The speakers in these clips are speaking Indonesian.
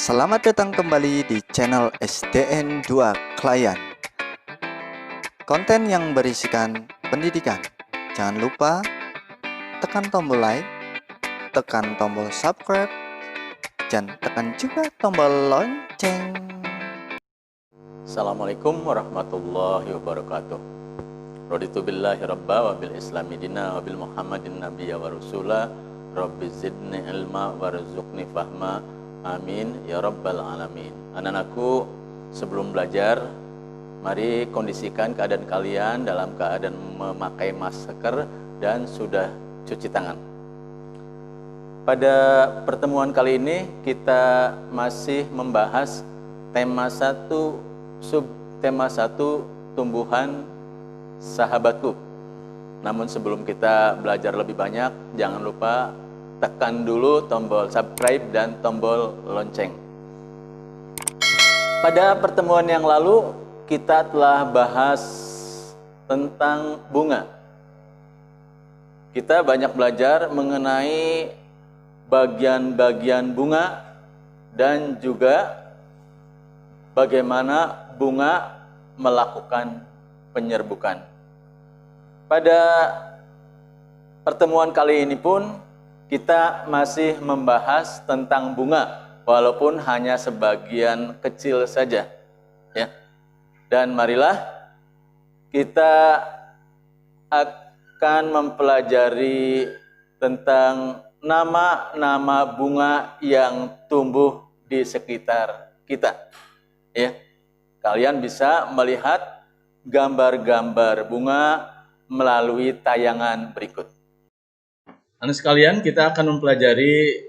Selamat datang kembali di channel SDN2 Klien. Konten yang berisikan pendidikan. Jangan lupa tekan tombol like, tekan tombol subscribe, dan tekan juga tombol lonceng. Assalamualaikum warahmatullahi wabarakatuh. Raditu billahi rabba wa bil islami dina wa bil muhammadin nabiyya wa rasula. Rabbi zidni ilma warzuqni fahma. Amin ya rabbal alamin. Anak-anakku, sebelum belajar, mari kondisikan keadaan kalian dalam keadaan memakai masker dan sudah cuci tangan. Pada pertemuan kali ini kita masih membahas tema 1 subtema 1 tumbuhan sahabatku. Namun sebelum kita belajar lebih banyak, jangan lupa tekan dulu tombol subscribe dan tombol lonceng. Pada pertemuan yang lalu kita telah bahas tentang bunga. Kita banyak belajar mengenai bagian-bagian bunga dan juga bagaimana bunga melakukan penyerbukan. Pada pertemuan kali ini pun kita masih membahas tentang bunga, walaupun hanya sebagian kecil saja, ya. Dan marilah kita akan mempelajari tentang nama-nama bunga yang tumbuh di sekitar kita. Ya, kalian bisa melihat gambar-gambar bunga melalui tayangan berikut. Anak sekalian, kita akan mempelajari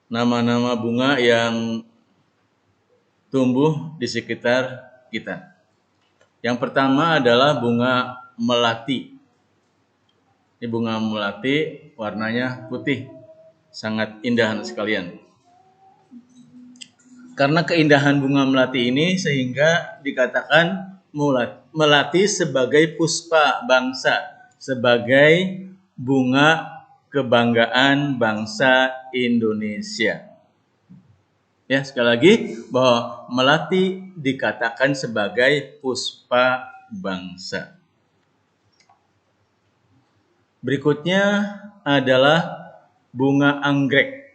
nama-nama bunga yang tumbuh di sekitar kita. Yang pertama adalah bunga melati. Ini bunga melati, warnanya putih, sangat indah anak sekalian. Karena keindahan bunga melati ini sehingga dikatakan melati sebagai puspa bangsa, sebagai bunga kebanggaan bangsa Indonesia. Ya, sekali lagi bahwa melati dikatakan sebagai puspa bangsa. Berikutnya adalah bunga anggrek.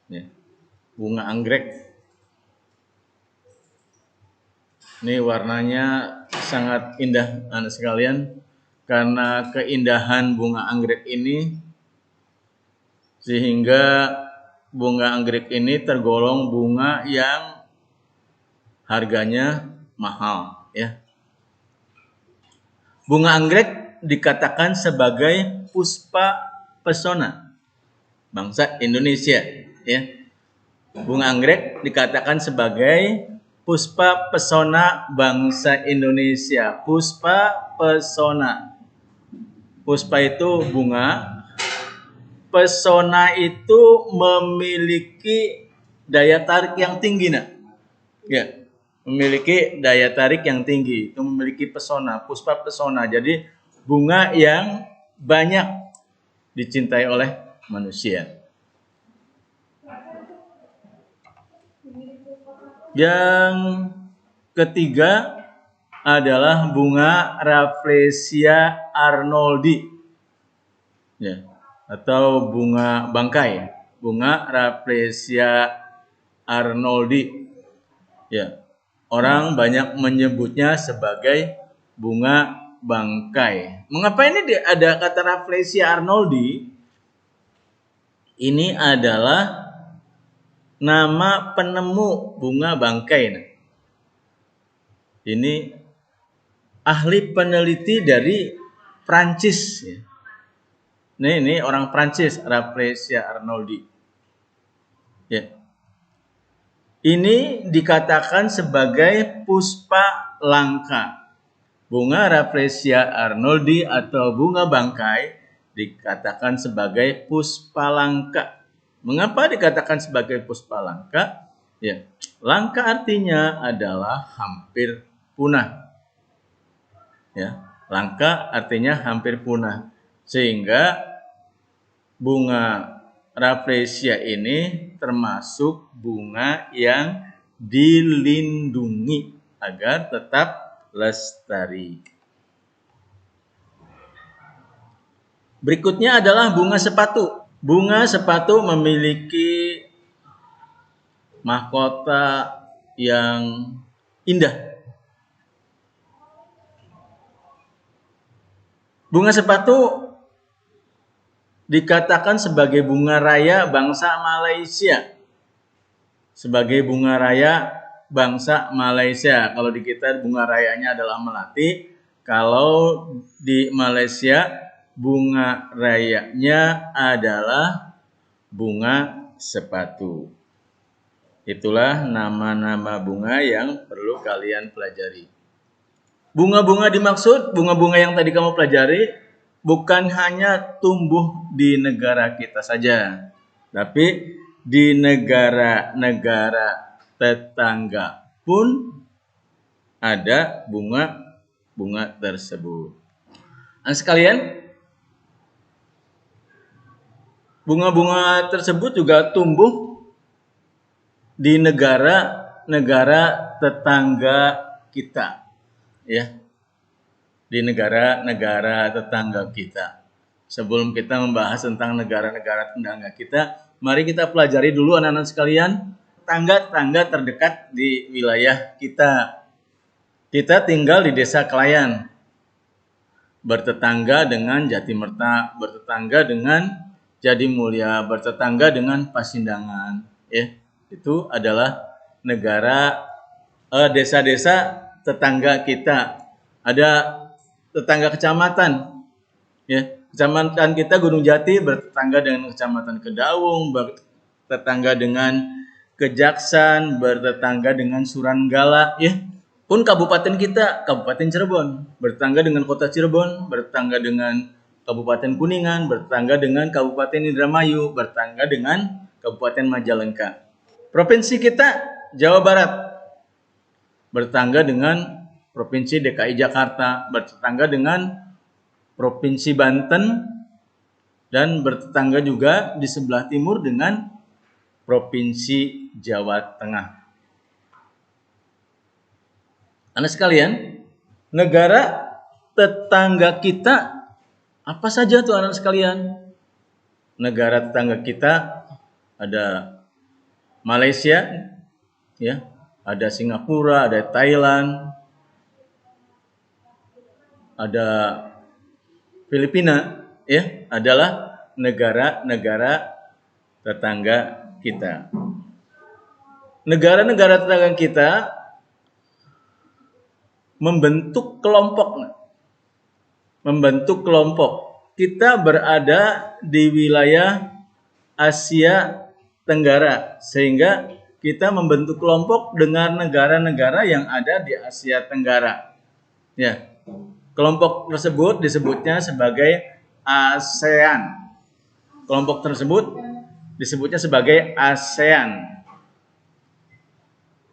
Ya, bunga anggrek. Ini warnanya sangat indah anak sekalian. Karena keindahan bunga anggrek ini, sehingga bunga anggrek ini tergolong bunga yang harganya mahal. Ya. Bunga anggrek dikatakan sebagai puspa pesona bangsa Indonesia. Ya. Bunga anggrek dikatakan sebagai puspa pesona bangsa Indonesia. Puspa pesona. Puspa itu bunga, pesona itu memiliki daya tarik yang tinggi, nah. Ya, memiliki daya tarik yang tinggi, itu memiliki pesona, puspa pesona. Jadi bunga yang banyak dicintai oleh manusia. Yang ketiga adalah bunga Rafflesia arnoldi, ya, atau bunga bangkai. Bunga Rafflesia arnoldi, ya, orang banyak menyebutnya sebagai bunga bangkai. Mengapa ini ada kata Rafflesia arnoldi? Ini adalah nama penemu bunga bangkai. Nah, ini ahli peneliti dari Prancis. Ini orang Prancis, Rafflesia arnoldi. Ya. Ini dikatakan sebagai puspa langka. Bunga Rafflesia arnoldi atau bunga bangkai dikatakan sebagai puspa langka. Mengapa dikatakan sebagai puspa langka? Ya, langka artinya adalah hampir punah. Ya, langka artinya hampir punah. Sehingga bunga Rafflesia ini termasuk bunga yang dilindungi agar tetap lestari. Berikutnya adalah bunga sepatu. Bunga sepatu memiliki mahkota yang indah. Bunga sepatu dikatakan sebagai bunga raya bangsa Malaysia. Sebagai bunga raya bangsa Malaysia. Kalau di kita bunga rayanya adalah melati. Kalau di Malaysia bunga rayanya adalah bunga sepatu. Itulah nama-nama bunga yang perlu kalian pelajari. Bunga-bunga dimaksud, bunga-bunga yang tadi kamu pelajari, bukan hanya tumbuh di negara kita saja, tapi di negara-negara tetangga pun ada bunga-bunga tersebut. Nah, sekalian, bunga-bunga tersebut juga tumbuh di negara-negara tetangga kita, ya, di negara-negara tetangga kita. Sebelum kita membahas tentang negara-negara tetangga kita, mari kita pelajari dulu anak-anak sekalian tetangga-tetangga terdekat di wilayah kita. Kita tinggal di Desa Kelayan, bertetangga dengan Jatimerta, bertetangga dengan Jadimulya, bertetangga dengan Pasindangan, ya. Itu adalah desa-desa tetangga kita. Ada tetangga kecamatan, ya. Kecamatan kita Gunung Jati bertetangga dengan Kecamatan Kedaung, bertetangga dengan Kejaksan, bertetangga dengan Suranggala, ya. Pun kabupaten kita, Kabupaten Cirebon, bertetangga dengan Kota Cirebon, bertetangga dengan Kabupaten Kuningan, bertetangga dengan Kabupaten Indramayu, bertetangga dengan Kabupaten Majalengka. Provinsi kita Jawa Barat, bertetangga dengan Provinsi DKI Jakarta, bertetangga dengan Provinsi Banten, dan bertetangga juga di sebelah timur dengan Provinsi Jawa Tengah. Anak sekalian, negara tetangga kita apa saja tuh anak sekalian? Negara tetangga kita ada Malaysia, ya, ada Singapura, ada Thailand, ada Filipina, ya, adalah negara-negara tetangga kita. Negara-negara tetangga kita membentuk kelompok. Kita berada di wilayah Asia Tenggara, sehingga kita membentuk kelompok dengan negara-negara yang ada di Asia Tenggara. Ya, kelompok tersebut disebutnya sebagai ASEAN. Kelompok tersebut disebutnya sebagai ASEAN.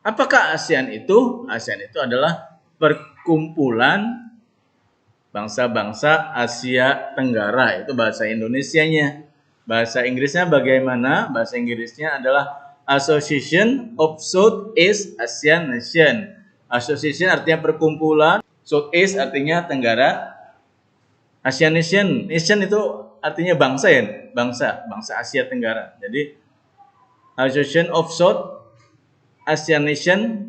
Apakah ASEAN itu? ASEAN itu adalah perkumpulan bangsa-bangsa Asia Tenggara. Itu bahasa Indonesianya. Bahasa Inggrisnya bagaimana? Bahasa Inggrisnya adalah Association of Southeast Asian Nation. Association artinya perkumpulan, Southeast artinya Tenggara, Asian Nation. Nation itu artinya bangsa, ya, bangsa Asia Tenggara. Jadi Association of South Asian Nation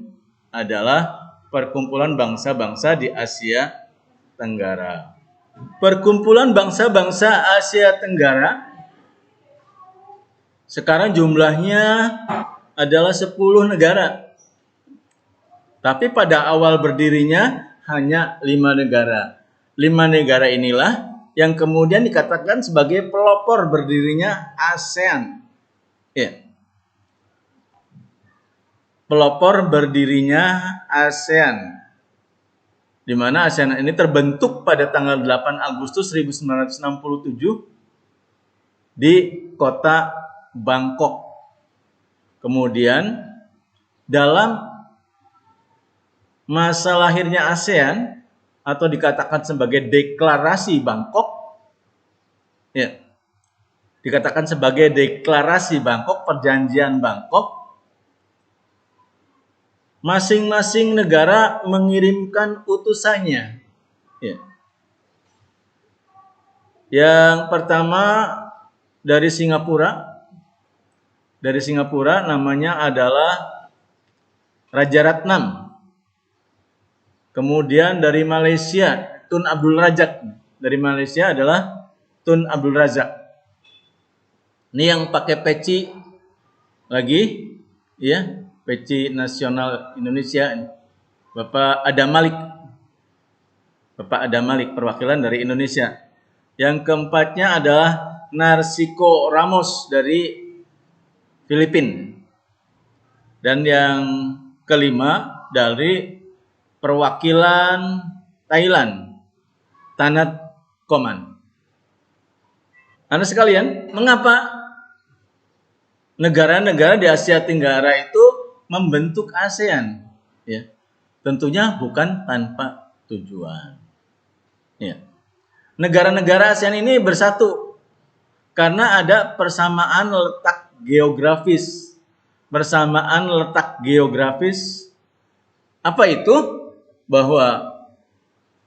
adalah perkumpulan bangsa-bangsa di Asia Tenggara. Perkumpulan bangsa-bangsa Asia Tenggara sekarang jumlahnya adalah 10 negara. Tapi pada awal berdirinya hanya 5 negara. 5 negara inilah yang kemudian dikatakan sebagai pelopor berdirinya ASEAN. Ya. Pelopor berdirinya ASEAN. Di mana ASEAN ini terbentuk pada tanggal 8 Agustus 1967 di kota Bangkok. Kemudian dalam masa lahirnya ASEAN atau dikatakan sebagai deklarasi Bangkok, ya, dikatakan sebagai deklarasi Bangkok, perjanjian Bangkok. Masing-masing negara mengirimkan utusannya. Ya. Yang pertama dari Singapura. Dari Singapura namanya adalah Raja Ratnam. Kemudian dari Malaysia, Tun Abdul Razak. Dari Malaysia adalah Tun Abdul Razak. Ini yang pakai peci lagi, ya, peci nasional Indonesia. Bapak Adam Malik. Bapak Adam Malik, perwakilan dari Indonesia. Yang keempatnya adalah Narciso Ramos dari Filipina. Dan yang kelima dari perwakilan Thailand, Tanat Koman. Anda sekalian, mengapa negara-negara di Asia Tenggara itu membentuk ASEAN? Ya, tentunya bukan tanpa tujuan. Ya. Negara-negara ASEAN ini bersatu karena ada persamaan letak geografis. Bersamaan letak geografis, apa itu? Bahwa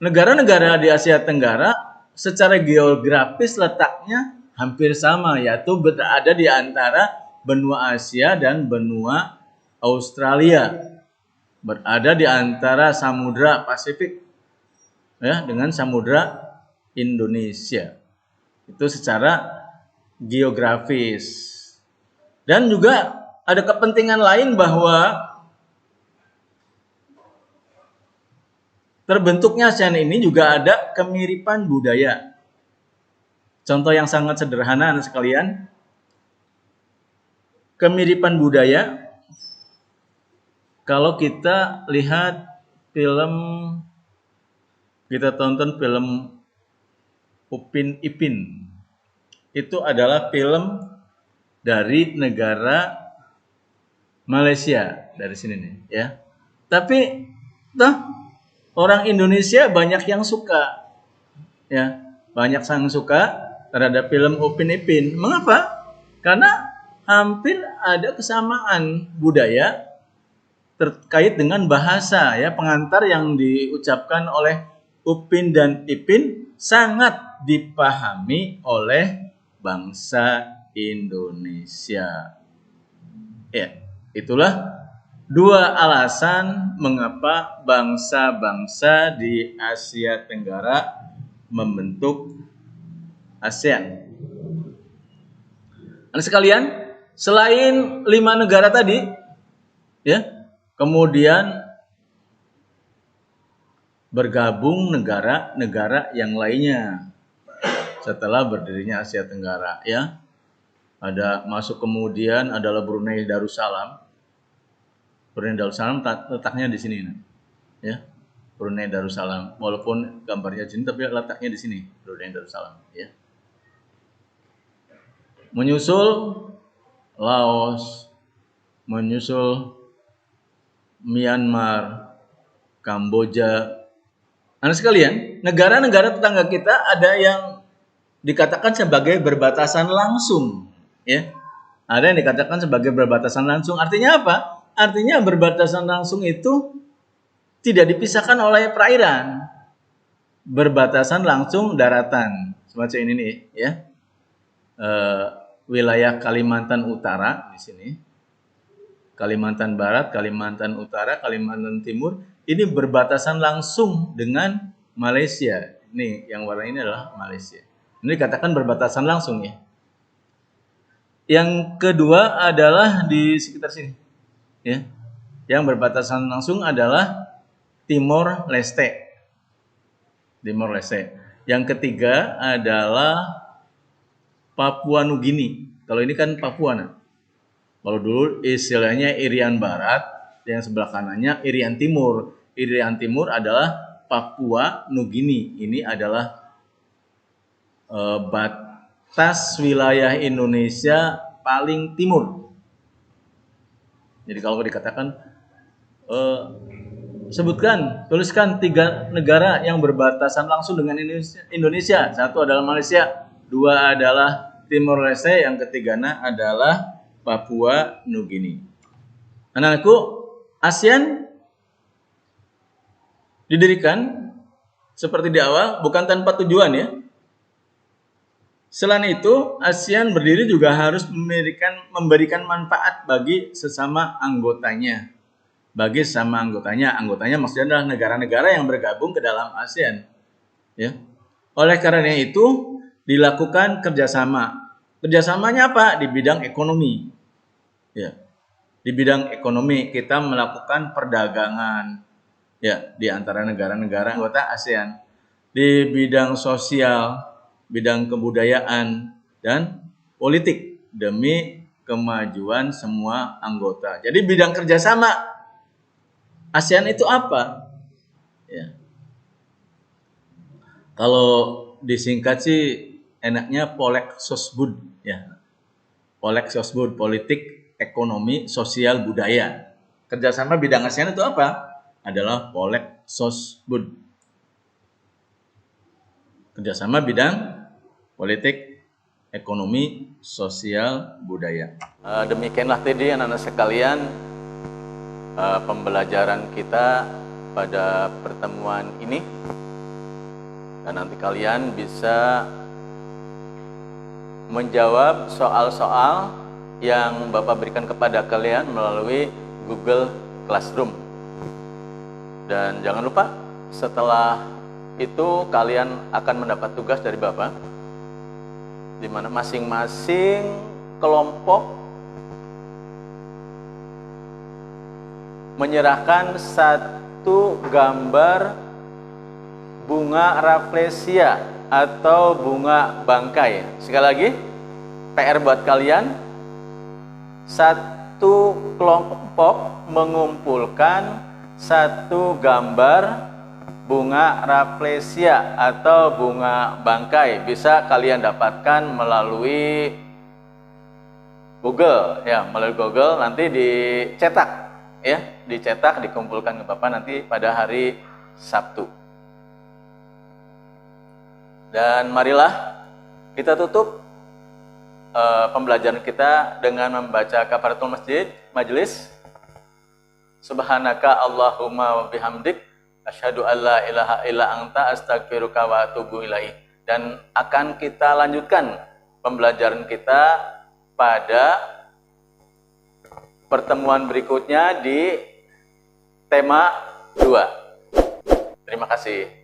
negara-negara di Asia Tenggara secara geografis letaknya hampir sama, yaitu berada di antara benua Asia dan benua Australia. Berada di antara Samudra Pasifik, ya, dengan Samudra Indonesia. Itu secara geografis. Dan juga ada kepentingan lain bahwa terbentuknya ASEAN ini juga ada kemiripan budaya. Contoh yang sangat sederhana Anda sekalian. Kemiripan budaya, kalau kita lihat film, kita tonton film Upin Ipin, itu adalah film dari negara Malaysia, dari sini nih, ya. Tapi orang Indonesia banyak yang suka, ya, banyak yang suka terhadap film Upin Ipin. Mengapa? Karena hampir ada kesamaan budaya terkait dengan bahasa, ya. Pengantar yang diucapkan oleh Upin dan Ipin sangat dipahami oleh bangsa Indonesia. Ya. Itulah dua alasan mengapa bangsa-bangsa di Asia Tenggara membentuk ASEAN. Anda sekalian, selain 5 negara tadi, ya, kemudian bergabung negara-negara yang lainnya setelah berdirinya Asia Tenggara, ya. Ada masuk kemudian adalah Brunei Darussalam. Brunei Darussalam letaknya di sini, ya. Brunei Darussalam, walaupun gambarnya di sini tapi letaknya di sini, Brunei Darussalam, ya. Menyusul Laos, menyusul Myanmar, Kamboja. Anda sekalian, negara-negara tetangga kita ada yang dikatakan sebagai berbatasan langsung, ya. Ada yang dikatakan sebagai berbatasan langsung. Artinya apa? Artinya berbatasan langsung itu tidak dipisahkan oleh perairan. Berbatasan langsung daratan. Semacam ini nih, ya. Wilayah Kalimantan Utara di sini. Kalimantan Barat, Kalimantan Utara, Kalimantan Timur, ini berbatasan langsung dengan Malaysia. Ini yang warna ini adalah Malaysia. Ini dikatakan berbatasan langsung, ya. Yang kedua adalah di sekitar sini, ya. Yang berbatasan langsung adalah Timor Leste. Timor Leste. Yang ketiga adalah Papua Nugini. Kalau ini kan Papua, nah. Kalau dulu istilahnya Irian Barat, yang sebelah kanannya Irian Timur. Irian Timur adalah Papua Nugini. Ini adalah batas wilayah Indonesia paling timur. Jadi kalau dikatakan tuliskan 3 negara yang berbatasan langsung dengan Indonesia. 1 adalah Malaysia, 2 adalah Timor Leste, yang ketigana adalah Papua Nugini. Anak-anakku, ASEAN didirikan seperti di awal bukan tanpa tujuan ya. Selain itu, ASEAN berdiri juga harus memberikan manfaat bagi sesama anggotanya. Bagi sesama anggotanya maksudnya adalah negara-negara yang bergabung ke dalam ASEAN. Ya. Oleh karena itu, dilakukan kerjasama. Kerjasamanya apa? Di bidang ekonomi. Ya. Di bidang ekonomi kita melakukan perdagangan ya di antara negara-negara anggota ASEAN. Di bidang sosial, bidang kebudayaan, dan politik demi kemajuan semua anggota. Jadi bidang kerjasama ASEAN itu apa? Ya. Kalau disingkat sih enaknya Polek Sosbud ya. Polek Sosbud, politik, ekonomi, sosial, budaya. Kerjasama bidang ASEAN itu apa? Adalah Polek Sosbud. Kerjasama bidang politik, ekonomi, sosial, budaya. Demikianlah tadi anak-anak sekalian pembelajaran kita pada pertemuan ini, dan nanti kalian bisa menjawab soal-soal yang Bapak berikan kepada kalian melalui Google Classroom. Dan jangan lupa setelah itu kalian akan mendapat tugas dari Bapak, di mana masing-masing kelompok menyerahkan satu gambar bunga rafflesia atau bunga bangkai. Sekali lagi, PR buat kalian, satu kelompok mengumpulkan satu gambar bunga rafflesia atau bunga bangkai. Bisa kalian dapatkan melalui Google ya, melalui Google, nanti dicetak ya, dicetak, dikumpulkan ke Bapak nanti pada hari Sabtu. Dan marilah kita tutup pembelajaran kita dengan membaca kafaratul majelis. Subhanaka Allahumma wa bihamdik asyhadu an la ilaha illa anta astaghfiruka wa atubu ilaik. Dan akan kita lanjutkan pembelajaran kita pada pertemuan berikutnya di tema 2. Terima kasih.